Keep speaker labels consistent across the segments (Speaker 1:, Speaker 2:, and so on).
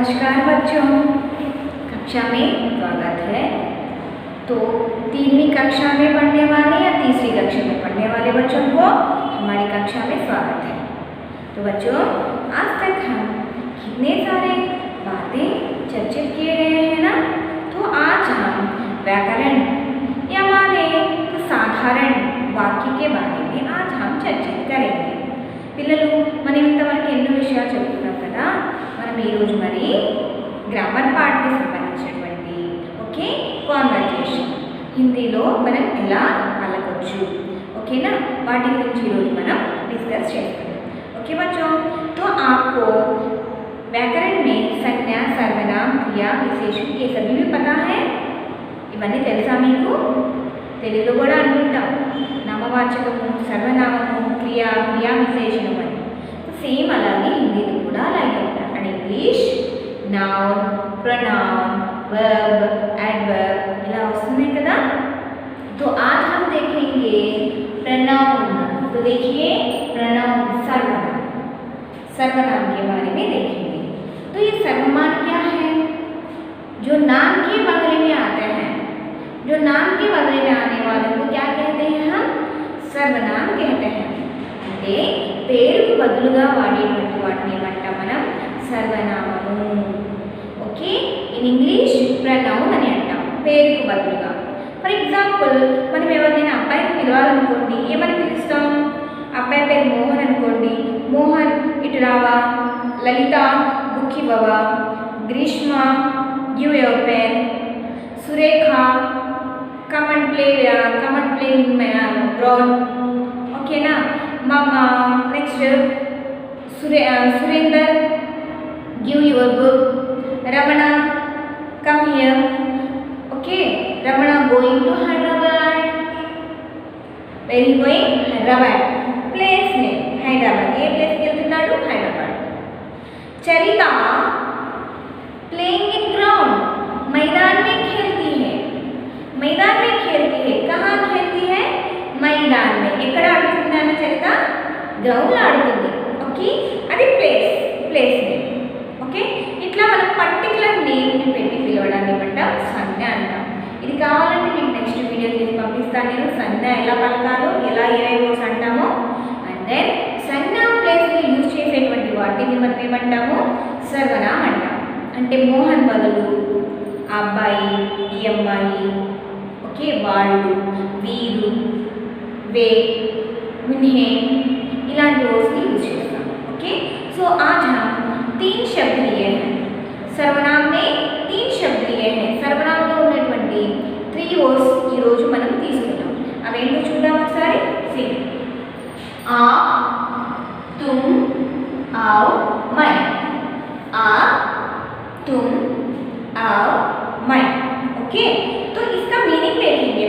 Speaker 1: नमस्कार बच्चों, कक्षा में स्वागत है। तो 3वीं कक्षा में पढ़ने वाले या तीसरी कक्षा में पढ़ने वाले बच्चों को हमारी कक्षा में स्वागत है। तो बच्चों, आज तक हम कितने सारे बातें चर्चित किए गए हैं ना। तो आज हम व्याकरण या माने तो साधारण वाक्य के बारे में आज हम चर्चित करेंगे। పిల్లలు మనం ఇంతవరకు ఎన్నో విషయాలు చెప్పుకున్నాం కదా। మనం ఈరోజు మరి గ్రామర్ పార్ట్కి సంబంధించినటువంటి ఓకే కాన్వర్జేషన్ హిందీలో మనం ఎలా పలకొచ్చు ఓకేనా, వాటి గురించి ఈరోజు మనం डिस्कस చేస్తాం। ओके बच्चों, तो आपको व्याकरण में संज्ञा, सर्वनाम, क्रिया, विशेषण ये सभी भी पता है। ఇవన్నీ తెలుసా మీకు? తెలుగులో కూడా అనుకుంటాం నామవాచకము, సర్వనామము, క్రియ, క్రియా విశేషణం అని। సేమ్ అలాగే హిందీలో కూడా అలాగే ఉంటాయి। And English noun, pronoun, verb, adverb ఇలా వస్తున్నాయి కదా। तो आज हम देखेंगे प्रोनाउन। तो देखिए प्रोनाउन सर्वनाम, सर्वनाम के बारे में देखेंगे। तो ये सर्वनाम क्या है? जो नाम के बदले में आते हैं, जो नाम के बदले में आने वाले को क्या कहते हैं? हम सर्वनाम कहते हैं। అంటే పేరుకు బదులుగా వాడేటువంటి వాటిని ఏమంటాం మనం? సర్వనామము। ఓకే, ఇన్ ఇంగ్లీష్ ప్రొనౌన్ అని అంటాం పేరుకు బదులుగా। ఫర్ ఎగ్జాంపుల్, మనం ఎవరినైనా అబ్బాయిని పిలవాలనుకోండి, ఏమని పిలుస్తాం? అబ్బాయి పేరు మోహన్ అనుకోండి, మోహన్ ఇటు రావా, లలిత బుక్ ఇవ్వవా, Greeshma give your pen, Surekha come and play in my ground, okay na mama, next Surinder give your book, Ramana come here, okay, Ramana going to Hyderabad, where he going? Hyderabad, place name Hyderabad, A place కి వెళ్తున్నాడు? Hyderabad. Charita playing in ground, मैदान में खेलती है, मैदान में खेलती है। कहाँ खेलती है? मैदान में। ఎక్కడ ఆడుతుంది అన్న చరిత? గ్రౌండ్లో ఆడుతుంది। ఓకే, అది ప్లేస్, ప్లేస్ నేమ్। ఓకే, ఇట్లా మనం పర్టికులర్ నేమ్ని పెట్టి పిలవడాన్ని ఏమంటాం? సంజ్ఞ అంటాం। ఇది కావాలంటే మీకు నెక్స్ట్ వీడియో చేసి పంపిస్తాను నేను, సంజ్ఞ ఎలా పలకాలో, ఎలా ఏ వర్డ్స్ అంటామో। అండ్ దెన్ సంజ్ఞ ప్లేస్లో యూజ్ చేసేటువంటి వాటిని మనం ఏమంటాము? సర్వనామం అంటాం। అంటే మోహన్ బదులు ఆ అబ్బాయి, ఈ అమ్మాయి, ओके, వాళ్ళు, వీరు, वे, उन्हें इलांటి वर्ड्स यूज చేస్తాం। ओके, सो आज हम 3 शब्द लिए हैं। सर्वनाम में 3 शब्द लिए हैं। सर्वनाम లో ఉన్నటువంటి 3 वर्ड्स ఈ రోజు మనం తీసుకుందాం। అవేంటో చూద్దాం ఒకసారి। सी आप, तुम, आओ, मैं। आप, तुम, आओ, मैं। ओके, तो इसका मीनिंग देखेंगे।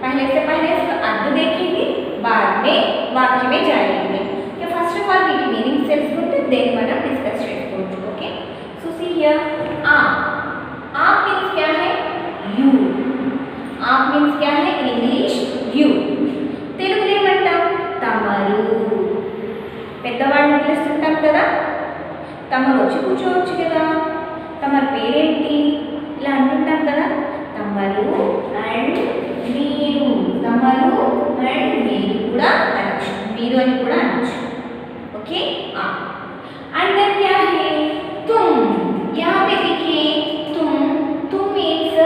Speaker 1: पहले इसका अर्थ देखेंगे, बाद में वाक्य में जाएंगे। क्या first of all VT meaning తెలుసుకుంటే देन మనం डिस्कस చేసుకోవచ్చు। ओके, सो सी हियर आप मींस क्या है? यू। आप मींस क्या है इन इंग्लिश? यू। తెలుగులో ఏమంటాం? తమరు। పెద్దవాళ్ళని పిలుస్తుంటాం కదా, తమరు వచ్చి కూర్చోవచ్చు కదా, తమరి పేరేంటి ఇలా అంటుంటాం కదా। తమరు అండ్ మీరు, తమరు అండ్ మీరు కూడా అనొచ్చు, మీరు అని కూడా అనొచ్చు। ओके, एंड देन क्या है? तुम। यहाँ पे देखिए तुम मीन्स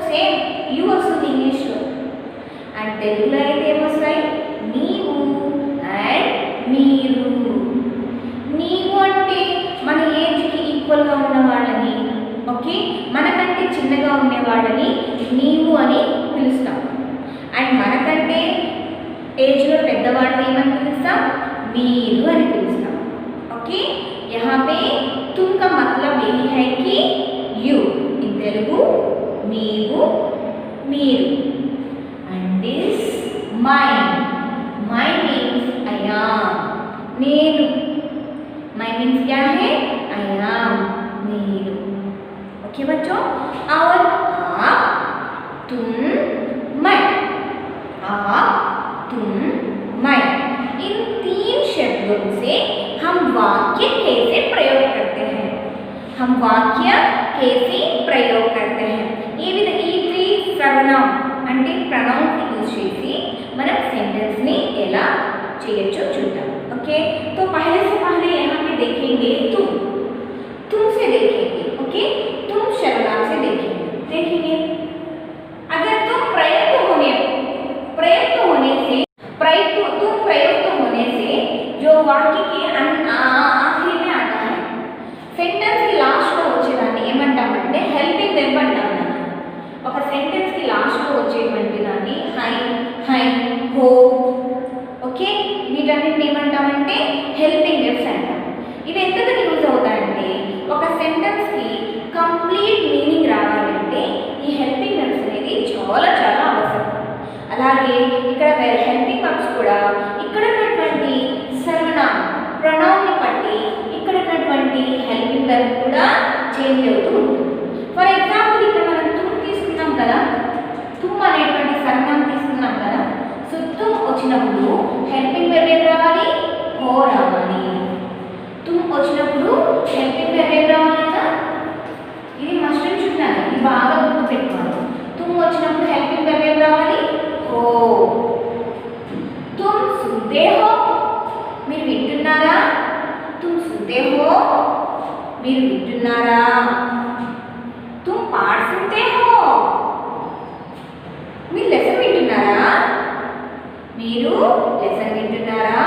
Speaker 1: सेम यू वस्तुंది ఇంగ్లీష్లో। అండ్ తెలుగులో అయితే ఏమొస్తాయి? నీవు అండ్ మీరు। నీవు అంటే మన ఏజ్కి ఈక్వల్గా ఉన్న వాళ్ళని, ఓకే, మనకంటే చిన్నగా ఉండే వాళ్ళని నీవు అని పిలుస్తాం। అండ్ మనకంటే ఏజ్లో పెద్దవాళ్ళని ఏమని పిలుస్తాం? మీరు అని పిలుస్తాం। ओके, यहाँ पे तुम का मतलब यही है कि यू इन तेलुगु నీవు, మీరు। And this mine, my means I am, నేను। మై मीन्स क्या है? आई एम, నేను। ओके बच्चों, और आप, तुम, मैं। आप, तुम, मैं, इन 3 शब्दों से हम वाक्य कैसे प्रयोग करते हैं? हम वाक्य कैसे प्रयोग करते हैं ये थ्री सर्वनाम అంటే प्रोनाउन यूज చేసి మనం सेंटेंस ని ఎలా చేయొచ్చో చూద్దాం ओके। तो पहले से पहले यहाँ पे देखेंगे तुम से देखेंगे ओके। तुम सर्वनाम से देखेंगे अगर तुम प्रयुक्त होने से जो वाक्य के आखिरी में आता है सेंटेंस की लास्ट లో వచ్చేదాన్ని ఏమంటామంటే హెల్పింగ్ వెర్బ్ అంటాం। ఒక సెంటెన్స్ కి లాస్ట్ లో వచ్చేటువంటి దాన్ని హై హో ఓకే వీటన్నిటిని ఏమంటామంటే హెల్పింగ్ వెర్బ్స్ అంటాం। ఇవి ఎందుకు యూజ్ అవుతాయంటే ఒక సెంటెన్స్ కి కంప్లీట్ మీనింగ్ రావాలంటే ఈ హెల్పింగ్ వెర్బ్స్ అనేది చాలా చాలా అవసరం। అలాగే ఇక్కడ హెల్పింగ్ వెర్బ్స్ కూడా ఇక్కడ ఉన్నటువంటి సర్వనామ ప్రొనౌన్ ని బట్టి ఇక్కడ ఉన్నటువంటి హెల్పింగ్ వెర్బ్ కూడా చేంజ్ అవుతూ ఉంటుంది। ఫర్ ఎగ్జాంపుల్ ఇక్కడ మనం తుమ్ తీసుకున్నాం కదా, తుమ్ అనేటువంటి సర్వనామం తీసుకున్నాం కదా। సో తుమ్ వచ్చినప్పుడు హెల్పింగ్ వెర్బ్ ఏం రావాలి హో రావాలి। తుమ్ వచ్చినప్పుడు హెల్పింగ్ వెర్బ్ ఏం రావాలి కదా, ఇది మస్ట్ చూడాలి, ఇది బాగా గుర్తు పెట్టుకోవాలి। తుమ్ వచ్చినప్పుడు హెల్పింగ్ వెర్బ్ ఏం రావాలి हो। तुम सुनते हो మీరు వింటున్నారా, तुम सुनते हो మీరు వింటున్నారా। तुम पाठ सुनते हो మీరు లెసన్ వింటున్నారా, మీరు లెసన్ వింటున్నారా।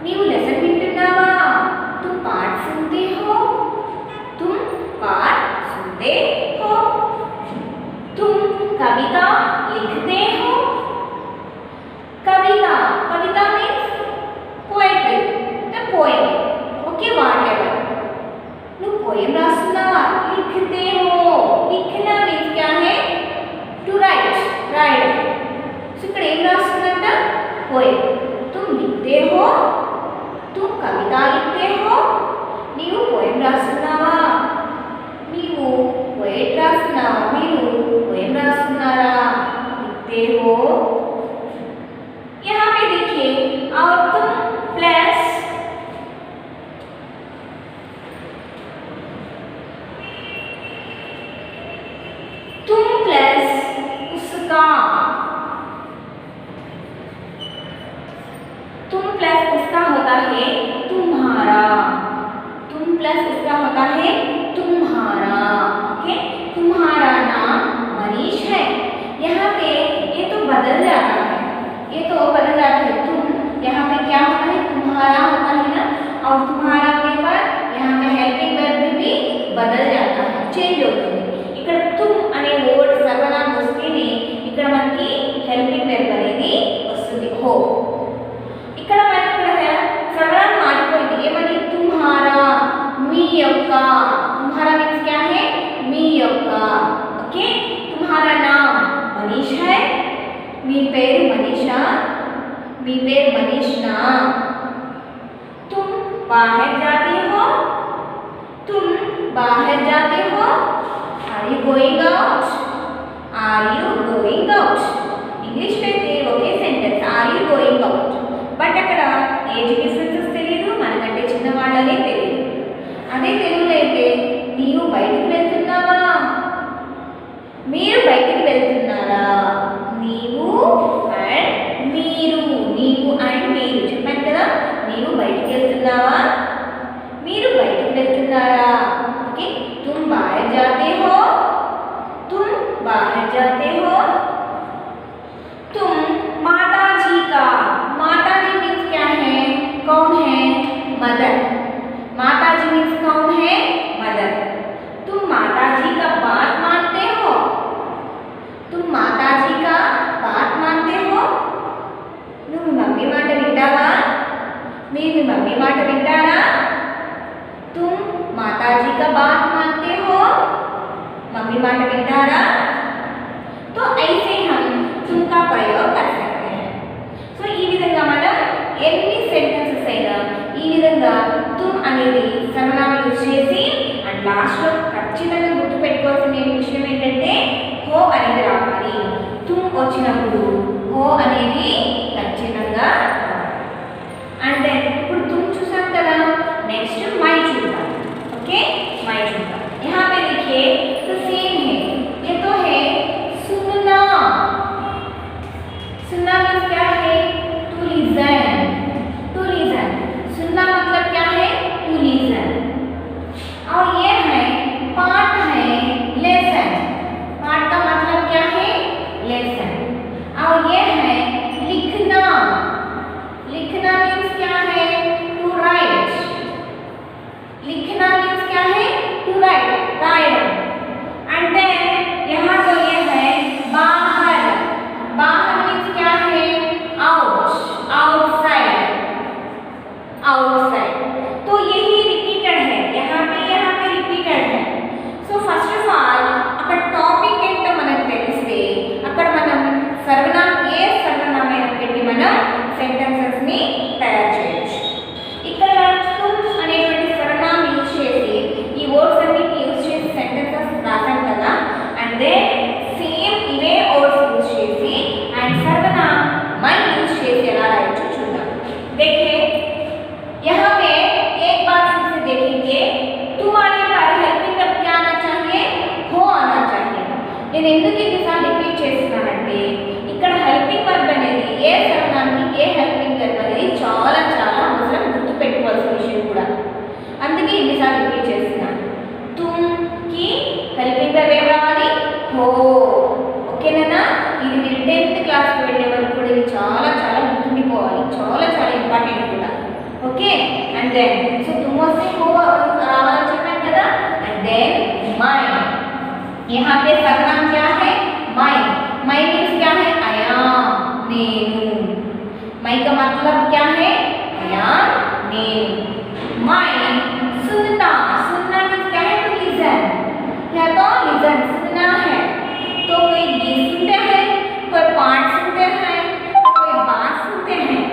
Speaker 1: నీవు లెసన్ వింటున్నావా, तुम पाठ सुनते हो तुम पाठ सुनते हो। तुम कविता लिखते हो, कविता means poetry the poem okay whatever. नु पोएम राస్తున్నావా लिखते हो, लिखना मीन्स क्या है टू राइट सो ఇక్కడ ఏం రాస్తున్నట पोएम। तुम लिखते हो तुम कविता लिखते हो నీవు पोएम రాస్తున్నావా, నీవు पोएट రాస్తున్నావా, మీరు पोएम రాస్తున్నారా लिखते हो। यहाँ पे देखिए और तुम प्लस उसका, तुम प्लस उसका होता है तुम्हारा, तुम प्लस उसका होता है तुम्हारा ओके। तुम्हारा नाम मनीष है, यहाँ पे ये तो बदल जाता है, ये तो बदल जाता है। तुम यहाँ पे क्या होता है तुम्हारा होता है ना, और तुम्हारा होने पर यहाँ पे हेल्पिंग वर्ब भी बदल जाता है चेंज होता है। ఇక్కడ तुम అనే వర్డ్ సర్వనామం వస్తేనే ఇక్కడ మనకి హెల్పింగ్ వెర్బ్ అనేది వస్తుంది हो। ఇక్కడ మనకి ఇక్కడ సర్వనామం మారిపోయింది ఏమని तुम्हारा మీ యొక్క, तुम्हारा मीन्स क्या है మీ యొక్క ओके। तुम्हारा नाम मनीष है, మీ పేరు మనీషా, మీ పేరు మనీష్నా। तुम बाहर जाते हो, तुम बाहर जाते हो। Are you going out, are you going out. English అయితే ఒకే sentence are you going out, but అక్కడ ఏజ్ డిఫరెన్సెస్ తెలియదు, మనకంటే చిన్నవాళ్ళనే తెలియదు। అదే తెలుగులో అయితే నీవు బయటికి వెళ్తున్నావా, మీరు బయటికి వెళ్తున్నారా, నీవు అండ్ మీరు, నీవు అండ్ మీరు చెప్పాను కదా। నీవు బయటికి వెళ్తున్నావా, మీరు బయటికి వెళ్తున్నారా ओके। तुम बाहर जाते हो, तुम बाहर जाते हो। तुम माताजी का, माताजी मीन्स क्या है कौन है मदर, माताजी मीन्स कौन है मदर। तुम माताजी का बात मानते हो, तुम माताजी का बात मानते हो। నువ్వు మమ్మీ మాట వింటావా, మీరు మమ్మీ మాట వింటారా। तुम माताजी का बात मानते हो, मम्मी మాట వింటారా। तो ऐसे हम तुम का प्रयोग कर सकते हैं। సో ఈ విధంగా మనం ఎన్ని సెంటెన్సెస్ అయినా ఈ విధంగా तुम అనేది సర్వనామం యూజ్ చేసి అండ్ లాస్ట్ లో ఖచ్చితంగా గుర్తుపెట్టుకోవాల్సిన విషయం ఏంటంటే హో అనేది రావాలి। तुम వచ్చినప్పుడు హో అనేది ఖచ్చితంగా అండ్ దెన్ ఇప్పుడు तुम చూసాం కదా, నెక్స్ట్ మై చూద్దాం ఓకే। My then. So तुम वैसे हो रावाला చెప్పాను కదా and then mine. यहाँ पे सर्वनाम क्या है mine. mine means क्या है I am నేను. my का मतलब क्या है I am నేను. mine सुनना. सुनना means क्या है to listen. या तो listen सुनना है तो कोई गीत सुनते हैं, कोई पाठ सुनते हैं, कोई बात सुनते हैं.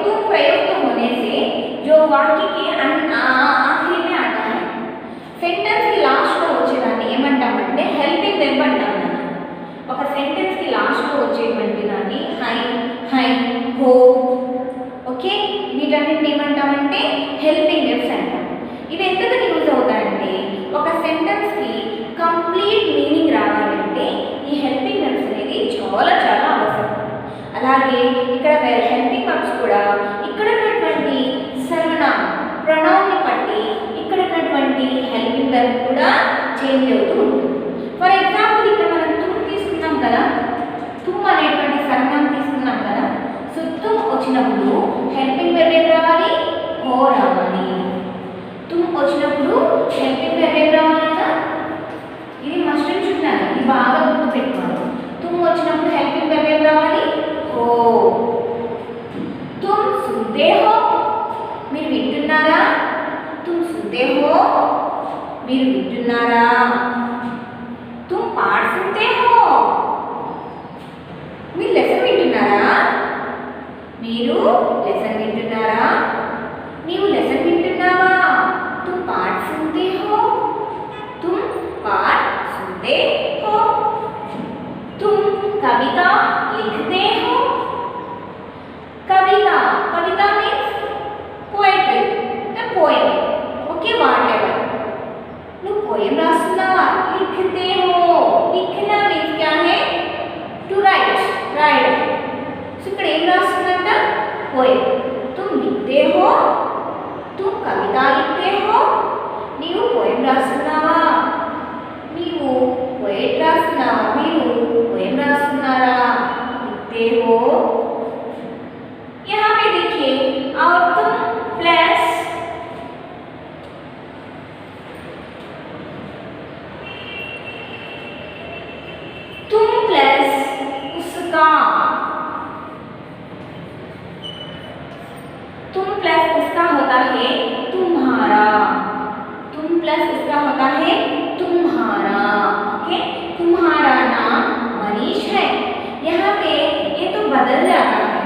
Speaker 1: तुम प्रयुक्त होने से जो वाक्य के आखिरी में आता है सेंटेंस की लास्ट లో వచ్చేదాన్ని ఏమంటామంటే హెల్పింగ్ వెర్బ్ అంటాం. ఒక సెంటెన్స్ కి లాస్ట్ లో వచ్చేటువంటి దాన్ని హై హై హో ఓకే వీటన్నిటిని ఏమంటామంటే హెల్పింగ్ వెర్బ్స్ అంటాం. ఇవి ఎందుకు యూజ్ అవుతాయంటే ఒక సెంటెన్స్ కి కంప్లీట్ మీనింగ్ రావాలంటే ఈ హెల్పింగ్ వెర్బ్స్ అనేది చాలా చాలా అవసరం. అలాగే ఇక్కడ హెల్పింగ్ వర్బ్స్ కూడా ఇక్కడ ఉన్నటువంటి సర్వనామం ప్రొనౌన్ ని బట్టి ఇక్కడ ఉన్నటువంటి హెల్పింగ్ వెర్బ్ కూడా చేంజ్ అవుతూ ఉంటుంది. ఫర్ ఎగ్జాంపుల్ ఇక్కడ మనం తుమ్ తీసుకున్నాం కదా, తుమ్ అనేటువంటి సర్వనామం తీసుకున్నాం కదా. సో తుమ్ వచ్చినప్పుడు హెల్పింగ్ వెర్బ్ ఏం రావాలి హో రావాలి. తుమ్ వచ్చినప్పుడు హెల్పింగ్ వెర్బ్ ఏం రావాలి కదా, ఇది మస్ట్ చూడాలి, ఇది బాగా గుర్తుపెట్టుకోవాలి. తుమ్ వచ్చినప్పుడు హెల్పింగ్ వెర్బ్ ఏం రావాలి हो. तुम सुनते हो మీరు వింటున్నారా, तुम सुनते हो మీరు వింటున్నారా. तुम पाठ सुनते हो మీరు లెసన్ వింటున్నారా, మీరు లెసన్ వింటున్నారా. నీవు లెసన్ వింటున్నావా, तुम पाठ सुनते हो तुम पाठ सुनते हो. तुम कविता लिखते हो. कविता कविता means poetry a poem okay whatever. नु पोएम राస్తున్నావా लिखते हो. लिखना मीन्स क्या है to write write. సో ఇక్కడ ఏం రాస్తున్నట poem. तुम लिखते हो तुम कविता लिखते हो. నీవు poem రాస్తున్నావా, నీవు पोएट రాస్తున్నావా, మీరు poem రాస్తున్నారా. लिखते हो. यहाँ पे देखिए और तुम प्लस उसका. तुम प्लस उसका होता है तुम्हारा. तुम प्लस उसका होता है तुम्हारा. ओके तुम्हारा नाम मनीष है. यहाँ पे ये तो बदल जाता है,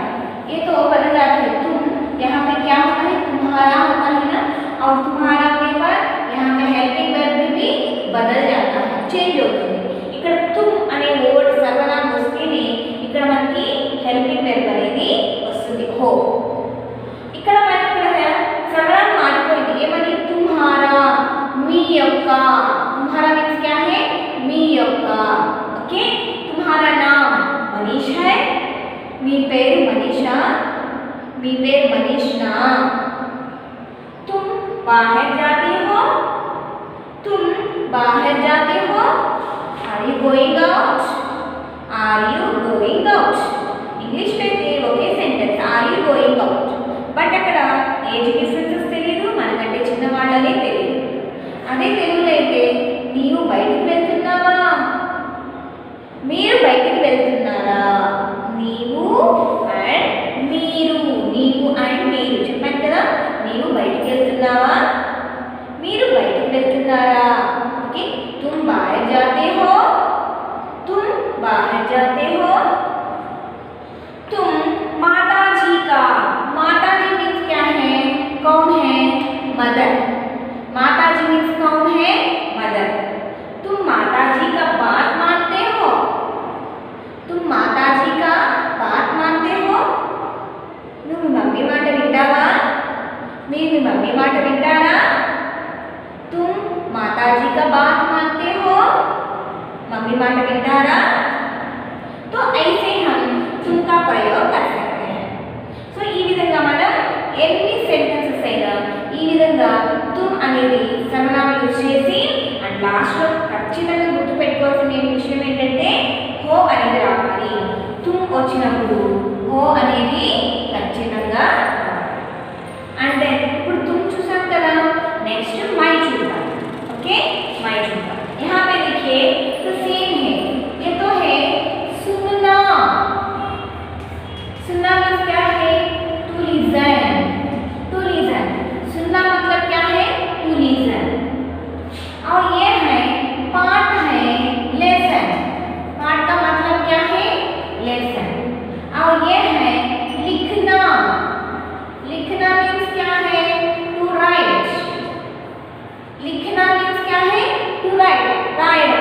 Speaker 1: ये तो बदल जाता है. तुम यहाँ पे क्या होता है तुम्हारा होता है ना, और तुम्हारा होने पर यहाँ पे हेल्पिंग वर्ब भी बदल जाता है, चेंज होता है. ఇక్కడ तुम అనే వర్డ్ సర్వనామం వస్తేనే ఇక్కడ మనకి హెల్పింగ్ వెర్బ్ అనేది వస్తుంది హో. ఇక్కడ మనకి ఇక్కడ సర్వనామం మారిపోయింది ఏమని तुम्हारा మీ యొక్క. तुम्हारा मीन्स क्या है మీ యొక్క. ओके तुम्हारा नाम मनीष है. మీ పేరు మనీషా, మీ పేరు మనీష్నా. तुम बाहर जाते हो तुम बाहर जाते हो. Are you going out are you going out. English అయితే ఒకే sentence are you going out, but అక్కడ ఏజ్ డిఫరెన్సెస్ తెలియదు, మనకంటే చిన్న వాళ్ళనే తెలియదు. అదే తెలుగులో అయితే నీవు బయటికి వెళ్తున్నావా, మీరు బయటికి వెళ్తున్నారా. నీవు అండ్ మీరు, నీవు అండ్ మీరు చెప్పాను కదా. నీవు బయటికి వెళ్తున్నావా, మీరు బయటికి వెళ్తున్నారా. ఓకే तुम बाहर जाते हो तुम बाहर जाते हो. तुम माताजी का. माताजी मीन्स क्या है कौन है मदर. माताजी मीन्स कौन है मदर. तुम माताजी का बात मानते हो. तुम माताजी का बात मानते हो. నువ్వు మమ్మీ మాట వింటావా, మీరు మీ మమ్మీ మాట వింటారా. तुम माताजी का बात मानते हो. मम्मी మాట వింటారా. तो ऐसे हम तुम का प्रयोग कर सकते हैं. సో ఈ విధంగా మనం ఎన్ని సెంటెన్సెస్ అయినా ఈ విధంగా तुम అనేది సర్వనామం యూజ్ చేసి అండ్ లాస్ట్ లో ఖచ్చితంగా గుర్తుపెట్టుకోవాల్సిన విషయం ఏంటంటే హో అనేది రావాలి. తుమ్ వచ్చినప్పుడు హో అనేది ఖచ్చితంగా అంటే ఇప్పుడు तुम చూసాం కదా नेक्स्ट मैं చూద్దాం ओके मैं చూద్దాం यहाँ पे देखिए तो सेम है ये तो है सुनना सुनना मीन्स क्या है टू लिसन सुनना मतलब क्या है टू लिसन और ये है पाठ है लेसन पाठ का मतलब क्या है लेसन और ये है लिखना लिखना मीन्स क्या है टू राइट लिखना मीन्स क्या है to write write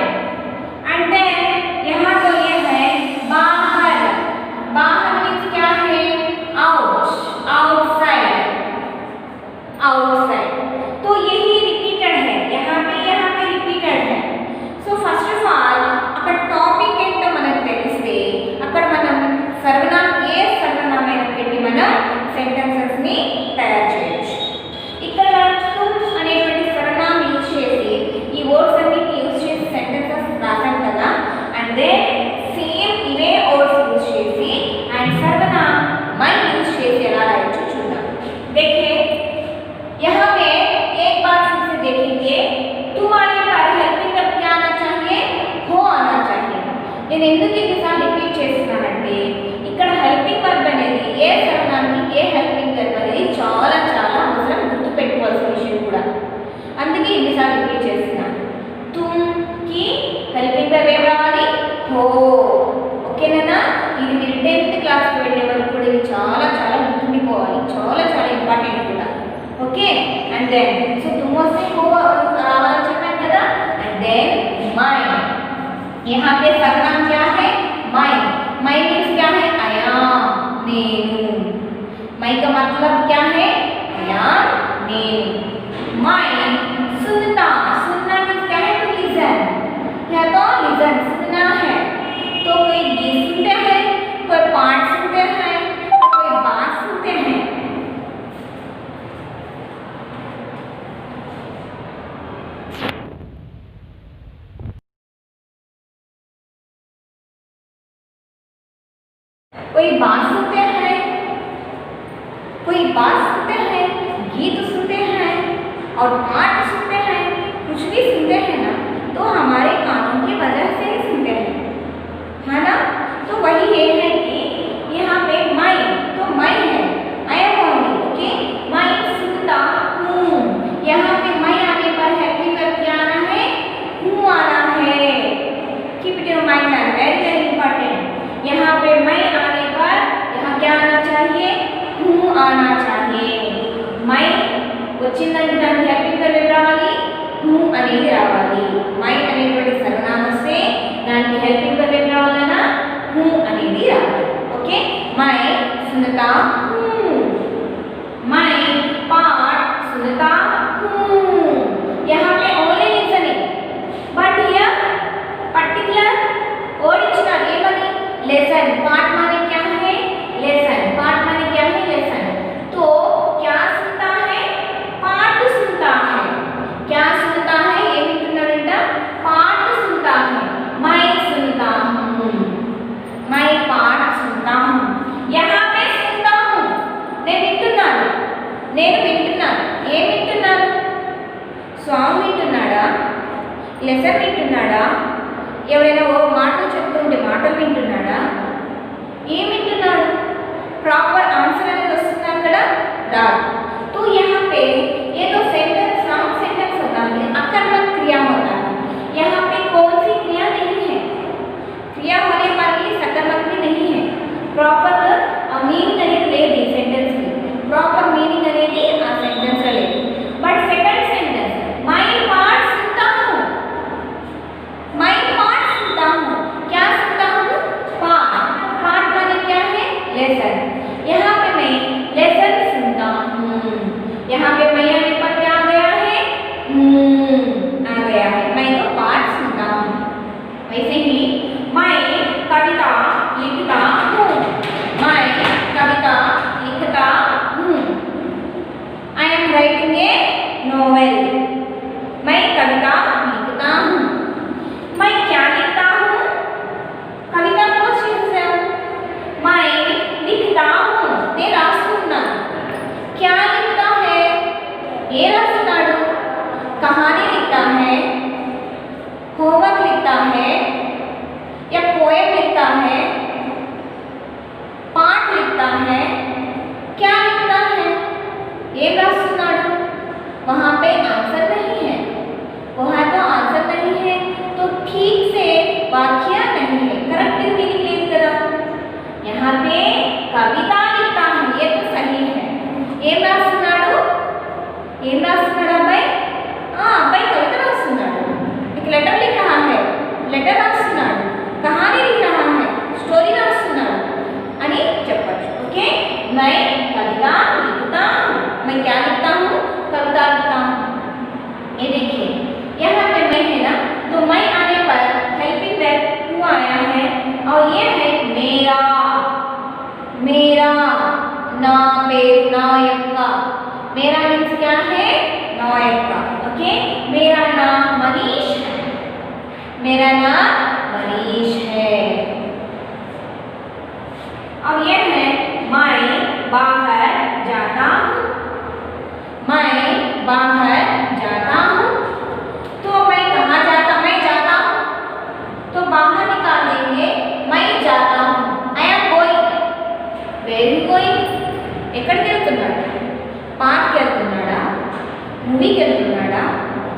Speaker 1: and then यहाँ तो ये है बाहर बाहर मीन्स क्या है आउट आउटसाइड आउटसाइड तो यही रिपीटेड है यहाँ पे रिपीटेड है सो फर्स्ट ऑफ ऑल अక్కడ టాపిక్ ఏంటో మనకు తెలిస్తే అక్కడ మనం సర్వనామం ఏ సర్వనామాన్ని పెట్టి మనం సెంటెన్సెస్ ని తయారు చేయొచ్చు ఇక్కడ తుమ్ అనేటువంటి సర్వనామం యూజ్ చేసి ఈ వర్డ్స్ అన్ని యూజ్ చేసి సెంటెన్సెస్ రాసాం కదా అండ్ దెన్ సేమ్ ఇవే వర్డ్స్ యూజ్ చేసి అండ్ సర్వనామం మై యూజ్ చేసి ఎలా రాయొచ్చు చూద్దాం देखिए यहाँ पे एक बार फिर से देखेंगे तुम आने पर हेल्पिंग वर्ब क्या आना चाहिए हो आना चाहिए నేను ఎందుకు ఇన్నిసార్లు రిపీట్ చేస్తున్నానంటే ఇక్కడ హెల్పింగ్ వర్బ్ అనేది ఏ సర్వనామానికి ఏ హెల్పింగ్ వర్బ్ అనేది చాలా చాలా అవసరం గుర్తుపెట్టుకోవాల్సిన విషయం కూడా అందుకే ఇన్నిసార్లు రిపీట్ చేస్తున్నాను తుమ్ కి హెల్పింగ్ వర్బ్ ఏం రావాలి హో ఓకేనా ఇది మీరు 10th క్లాస్కి వెళ్ళే వరకు కూడా ఇది చాలా చాలా గుర్తుండిపోవాలి చాలా చాలా ఇంపార్టెంట్ కూడా ओके एंड देन सो तुम से हो रावाला చెప్పాను కదా एंड देन माय यहाँ पे सर्वनाम क्या है माय माय मींस क्या है आई एम नेनु माय का मतलब क्या है आई एम नेनु माय सुनना सुनना मींस क्या है टू लिसन या तो लिसन सुनना है तो कोई गीत सुनते हैं कोई पाठ सुनते हैं कोई बात सुनते हैं कोई बात सुनते हैं गीत सुनते हैं और पाठ सुनते हैं कुछ भी सुनते हैं ना तो हमारे कानों की वजह से ही सुनते हैं है ना तो वही ये है कि यहाँ पे मैं तो मैं है आई एम ओनली ओके मैं सुनता हूँ यहाँ पे मैं आने पर हेल्पिंग वर्ब क्या आना है हूँ आना है keep it in mind very very important यहाँ पे मैं आने पर यहाँ क्या आना चाहिए हूँ आना चाहिए मैं వచ్చిందంటే దానికి హెల్పింగ్ వర్బ్ రావాలి హూ అనేది రావాలి మై అనేటువంటి సర్వనామం వస్తే దానికి హెల్పింగ్ వర్బ్ రావాలన్నా హూ అనేది రావాలి ఓకే మై సునతా హూ మై पाठ सुनता हूँ यहाँ पे only listening but here particular original ये बनी लेसन पाठ माने क्या है लेसन पाठ माने क्या है लेसन तो क्या सुनता है पाठ सुनता है क्या सुनता है ये विंటున్నాడంట पाठ सुनता है मैं सुनता हूँ मैं पाठ सुनता हूँ यहाँ पे सुनता हूँ నేను వింటున్నాను ఏం వింటున్నాను సాంగ్ వింటున్నాడా లెసన్ వింటున్నాడా ఎవరైనా ఓ మాటలు చెప్తుంటే మాటలు వింటున్నాడా ఏం వింటున్నాడు ప్రాపర్ ఆన్సర్ అనేది వస్తుంది అక్కడ రాదు तो यहाँ पे ये तो सेंटेंस रॉन्ग सेंटेंस होता है अकर्मक क्रिया होता है यहाँ पे कौन सी क्रिया नहीं है क्रिया होने पर भी सकर्मक भी नहीं है प्रॉपर मीनिंग అనేది లేదు ఈ సెంటెన్స్ కి ప్రాపర్ మీనింగ్ అనేది ఆ సెంటెన్స్ లో లేదు बट सेकंड सेंटेंस मैं पाठ सुनता हूँ मैं पाठ सुनता हूँ क्या सुनता हूँ पाठ पाठ माने क्या है लेसन यहाँ पे मैं लेसन सुनता हूँ यहाँ पे मैं आने पर क्या आ गया है आ गया है मैं तो पाठ सुनता हूँ वैसे ही मैं कविता लिखता हूँ मैं कविता लिखता हूँ I am writing a novel मैं कविता लिखता हूँ मैं क्या लिखता हूँ कविता वाक्य नहीं है, करेक्ट मीनिंग లేదు కదా. यहाँ पे कविता लिखता हूँ, ये तो सही है. ఏం రాస్తున్నాడు అబ్బాయి? అబ్బాయి కవిత రాస్తున్నాడు. एक लेटर लिख रहा है, लेटर రాస్తున్నాడు. कहानी लिख रहा है, स्टोरी राస్తున్నాడు అని చెప్పొచ్చు. ओके, मैं कविता लिखता हूँ. मैं क्या लिखता हूँ? कविता लिखता हूँ. ये देखिए यहाँ पे मैं है ना, तो मैं आने पर हेल्पिंग वर्ब हु आया है और ये है मेरा ना पेर नायक का. मेरा मीन्स क्या है? नायक का. ओके, मेरा नाम मनीष है. मेरा नाम मनीष है. और ये है मैं बाहर जाता हूँ. मैं बाहर जाता हूँ. तो मैं कहाँ जाता? मैं जाता हूँ तो बाहर निकाल देंगे. मैं जाता हूँ. I am going. Where you going? ఎక్కడికి వెళ్తున్నాడు? పార్క్కి వెళ్తున్నాడా? మూవీకి వెళ్తున్నాడా?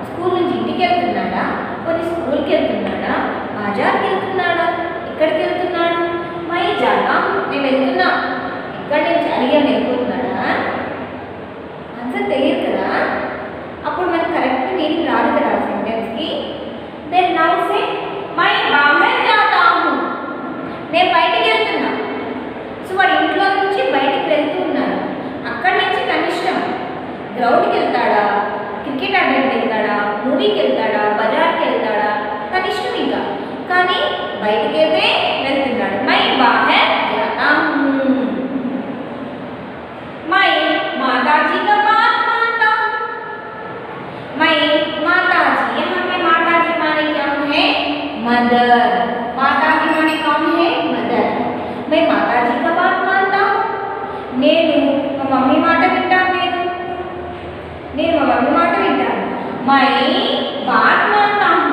Speaker 1: స్కూల్ నుంచి ఇంటికి వెళ్తున్నాడా? కొన్ని స్కూల్కి వెళ్తున్నాడా? బాజార్కి వెళ్తున్నాడా? ఎక్కడికి వెళ్తున్నాడు? మై జాతా, నేను వెళ్తున్నా. ఎక్కడి నుంచి అడిగా వెళ్ళిపోతున్నాడా? ఆన్సర్ తెలియదు కదా. అప్పుడు మనకు కరెక్ట్ మీనింగ్ రాదు కదా సెంటెన్స్కి. దెన్ నౌ సే మై బాహర్ జాతా హూ. నేను బయటికి వెళ్తున్నా. సో వాడు ఇంట్లో నుంచి బయటికి వెళ్తూ ఉన్నాడు. అక్కడి నుంచి కనిష్టం గ్రౌండ్కి వెళ్తాడా, క్రికెట్ ఆడడానికి వెళ్తాడా, మూవీకి వెళ్తాడా, బజార్కి వెళ్తాడా, కనిష్టం ఇంకా. కానీ బయటికి వెళ్తే వెళ్తున్నాడు. మై బాహర్ జాతా హూ. మై మాతాజీ కా బాత్ మానతా హూ. మై మాతాజీ, यहाँ पे माताजी माने क्या है? मदर. माताजी माने कौन है? मदर. मैं माताजी का बात मानता हूँ. నేను మా మమ్మీ మాట వింటాను. నేను మా మమ్మీ మాట వింటాను. మై బాత్ మానతా హూ.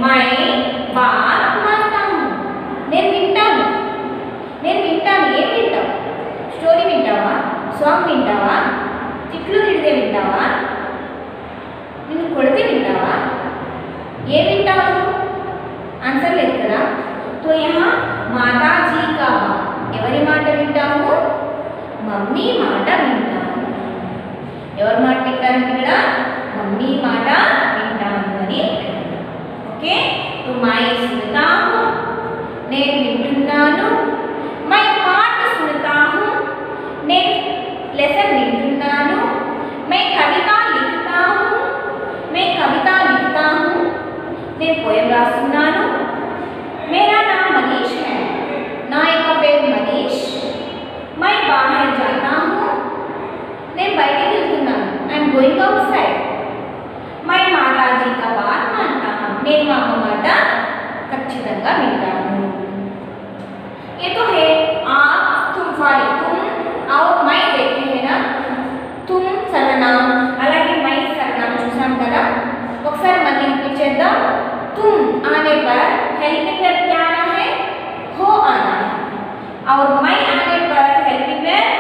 Speaker 1: మై బాత్ మానతా హూ. నేను వింటాను. ఏం వింటావు? స్టోరీ వింటావా? సాంగ్ వింటావా? తిట్లు తిడితే వింటావా? నిన్ను కొడితే వింటావా? ఏం వింటావు? ఆన్సర్ లేదు కదా. तो यहाँ माताजी का बात, ఎవరి మాట వింటాము? మమ్మీ మాట వింటాము. ఎవరి మాట వింటారంటే ఇక్కడ మమ్మీ మాట వింటాము అని. ఓకే, तो मैं सुनता हूँ. నేను వింటున్నాను. मैं पाठ सुनता हूँ. నేను లెసన్ వింటున్నాను. मैं कविता लिखता हूँ. मैं कविता लिखता हूँ. నేను పోయం రాస్తున్నాను. मेरा नाम मनीष है. नायक का पेर मनीष. मैं बाहर जाता हूँ. నేను బయటికి వెళ్తున్నాను. I am going out side. मैं माताजी का बात मानता हूँ. నేను మా అమ్మ మాట ఖచ్చితంగా వింటాను. ये तो है आप, तुम वाले तुम और मैं देखे है ना. तुम సర్వనామం, అలాగే मैं సర్వనామం చూసాం కదా. ఒకసారి మళ్ళీ రిపీట్ చేద్దాం. तुम आने पर हेल्पिंग वर्ब क्या आना है? हो आना है. और मैं आने पर हेल्पिंग वर्ब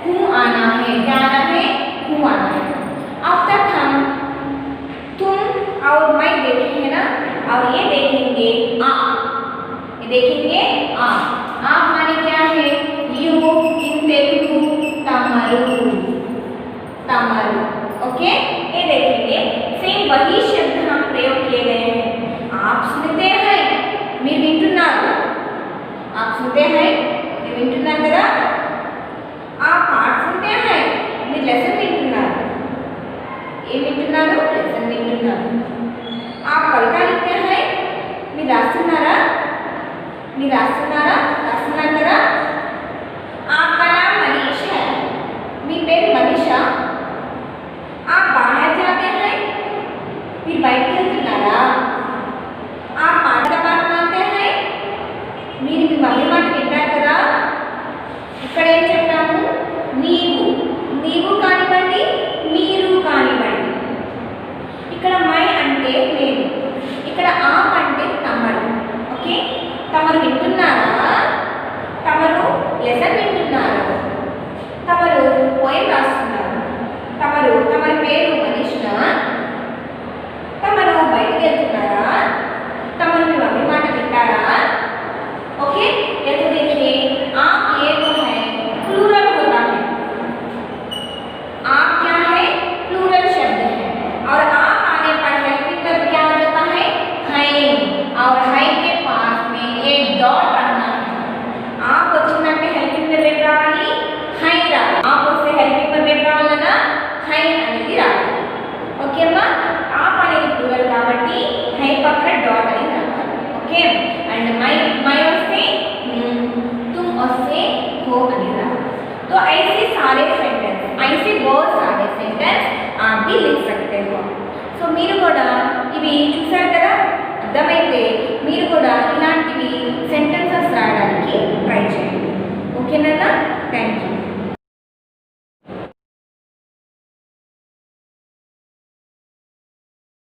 Speaker 1: हूँ आना है. क्या आना है? हूँ आना है. अब तक हम तुम और मैं देखे हैं ना. और ये देखेंगे आ. ये देखेंगे आ. आप माने क्या है? यू इन तेलुगु तमरु. ओके, ये देखेंगे. सेम वही शब्द हम प्रयोग किए गए हैं. आप सुनते हैं, మీరు వింటున్నారు. आप सुनते हैं, మీరు వింటున్నారు కదా. आप पाठ सुनते हैं, మీరు లెసన్ వింటున్నారు. ఏం వింటున్నారు? లెసన్ వింటున్నారు. आप कविता लिखते हैं, మీరు రాస్తున్నారా? రాస్తున్నారు కదా. आपका नाम मनीष है. మీ పేరు మనీషా. आप बाहर जाते हैं, మీరు బయటికి వెళ్తున్నారా? आप माता का बात मानते हैं, మీరు మీ మమ్మీ మాట వింటారు కదా. ఇక్కడ ఏం చెప్పాము? నీవు కానివ్వండి, మీరు కానివ్వండి. ఇక్కడ మై అంటే నేను, ఇక్కడ ఆప్ అంటే తమరు. ఓకే, తమరు వింటున్నారా? తమరు లెసన్ వింటున్నారా? తమరు పోయం రాస్తున్నారు. తమరి పేరు మనీష్నా? తమరు బయటికి వెళ్తున్నారా? हो అనేది రావాలి. तो ऐसे सारे सेंटेंस ऐसे बहुत सारे सेंटेंस आप भी लिख सकते हो. సో మీరు కూడా ఇవి చూసారు కదా, అర్థమైతే మీరు కూడా ఇలాంటివి సెంటెన్సెస్ రాయడానికి ట్రై చేయండి. ఓకేనా? Thank you.